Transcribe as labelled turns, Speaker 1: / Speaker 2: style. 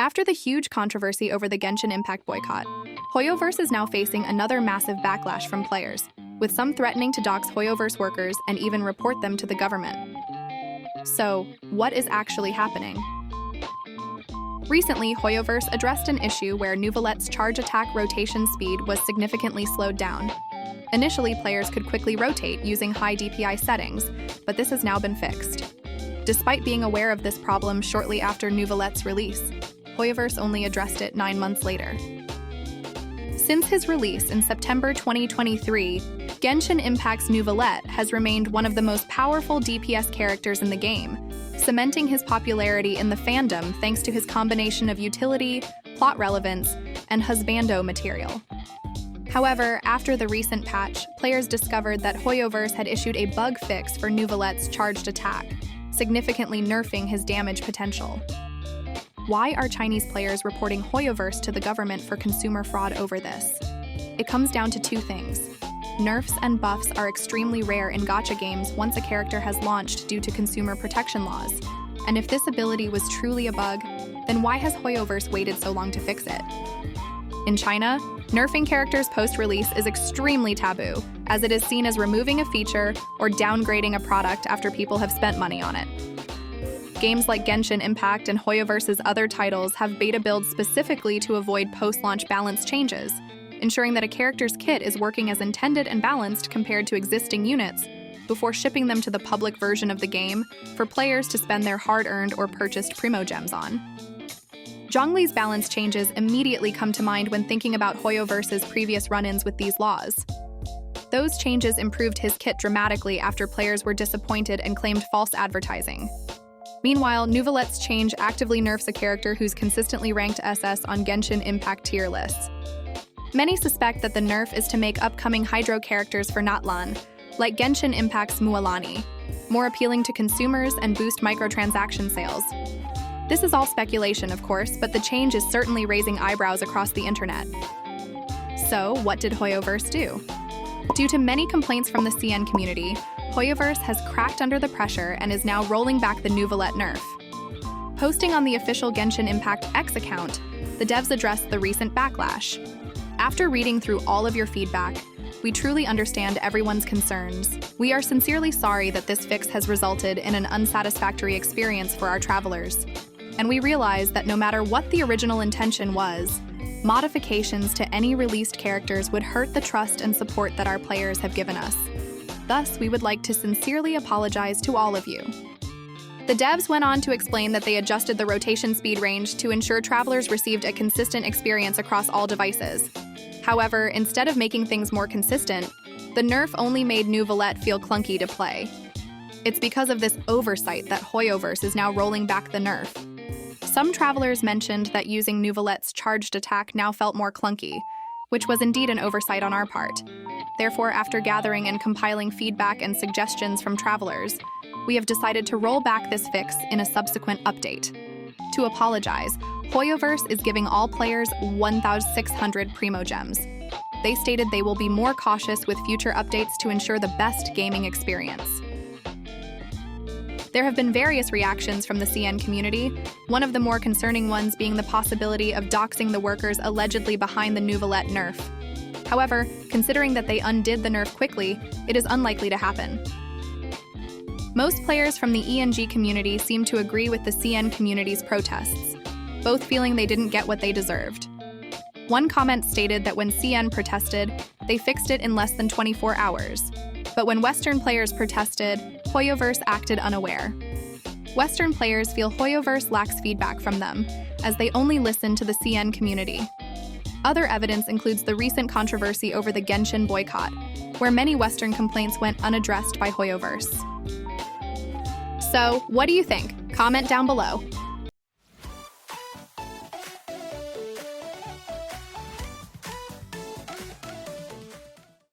Speaker 1: After the huge controversy over the Genshin Impact boycott, Hoyoverse is now facing another massive backlash from players, with some threatening to dox Hoyoverse workers and even report them to the government. So, what is actually happening? Recently, Hoyoverse addressed an issue where Neuvillette's charge attack rotation speed was significantly slowed down. Initially, players could quickly rotate using high DPI settings, but this has now been fixed. Despite being aware of this problem shortly after Neuvillette's release, Hoyoverse only addressed it 9 months later. Since his release in September 2023, Genshin Impact's Neuvillette has remained one of the most powerful DPS characters in the game, cementing his popularity in the fandom thanks to his combination of utility, plot relevance, and husbando material. However, after the recent patch, players discovered that Hoyoverse had issued a bug fix for Neuvillette's charged attack, significantly nerfing his damage potential. Why are Chinese players reporting Hoyoverse to the government for consumer fraud over this? It comes down to 2 things. Nerfs and buffs are extremely rare in gacha games once a character has launched due to consumer protection laws. And if this ability was truly a bug, then why has Hoyoverse waited so long to fix it? In China, nerfing characters post-release is extremely taboo, as it is seen as removing a feature or downgrading a product after people have spent money on it. Games like Genshin Impact and Hoyoverse's other titles have beta builds specifically to avoid post-launch balance changes, ensuring that a character's kit is working as intended and balanced compared to existing units, before shipping them to the public version of the game for players to spend their hard-earned or purchased primogems on. Zhongli's balance changes immediately come to mind when thinking about Hoyoverse's previous run-ins with these laws. Those changes improved his kit dramatically after players were disappointed and claimed false advertising. Meanwhile, Neuvillette's change actively nerfs a character who's consistently ranked SS on Genshin Impact tier lists. Many suspect that the nerf is to make upcoming Hydro characters for Natlan, like Genshin Impact's Mualani, more appealing to consumers and boost microtransaction sales. This is all speculation, of course, but the change is certainly raising eyebrows across the internet. So, what did Hoyoverse do? Due to many complaints from the CN community, Hoyoverse has cracked under the pressure and is now rolling back the Neuvillette nerf. Posting on the official Genshin Impact X account, the devs addressed the recent backlash. After reading through all of your feedback, we truly understand everyone's concerns. We are sincerely sorry that this fix has resulted in an unsatisfactory experience for our travelers. And we realize that no matter what the original intention was, modifications to any released characters would hurt the trust and support that our players have given us. Thus, we would like to sincerely apologize to all of you. The devs went on to explain that they adjusted the rotation speed range to ensure travelers received a consistent experience across all devices. However, instead of making things more consistent, the nerf only made Neuvillette feel clunky to play. It's because of this oversight that Hoyoverse is now rolling back the nerf. Some travelers mentioned that using Neuvillette's charged attack now felt more clunky, which was indeed an oversight on our part. Therefore, after gathering and compiling feedback and suggestions from travelers, we have decided to roll back this fix in a subsequent update. To apologize, Hoyoverse is giving all players 1,600 primogems. They stated they will be more cautious with future updates to ensure the best gaming experience. There have been various reactions from the CN community, one of the more concerning ones being the possibility of doxing the workers allegedly behind the Neuvillette nerf. However, considering that they undid the nerf quickly, it is unlikely to happen. Most players from the ENG community seem to agree with the CN community's protests, both feeling they didn't get what they deserved. One comment stated that when CN protested, they fixed it in less than 24 hours. But when Western players protested, Hoyoverse acted unaware. Western players feel Hoyoverse lacks feedback from them, as they only listen to the CN community. Other evidence includes the recent controversy over the Genshin boycott, where many Western complaints went unaddressed by Hoyoverse. So, what do you think? Comment down below.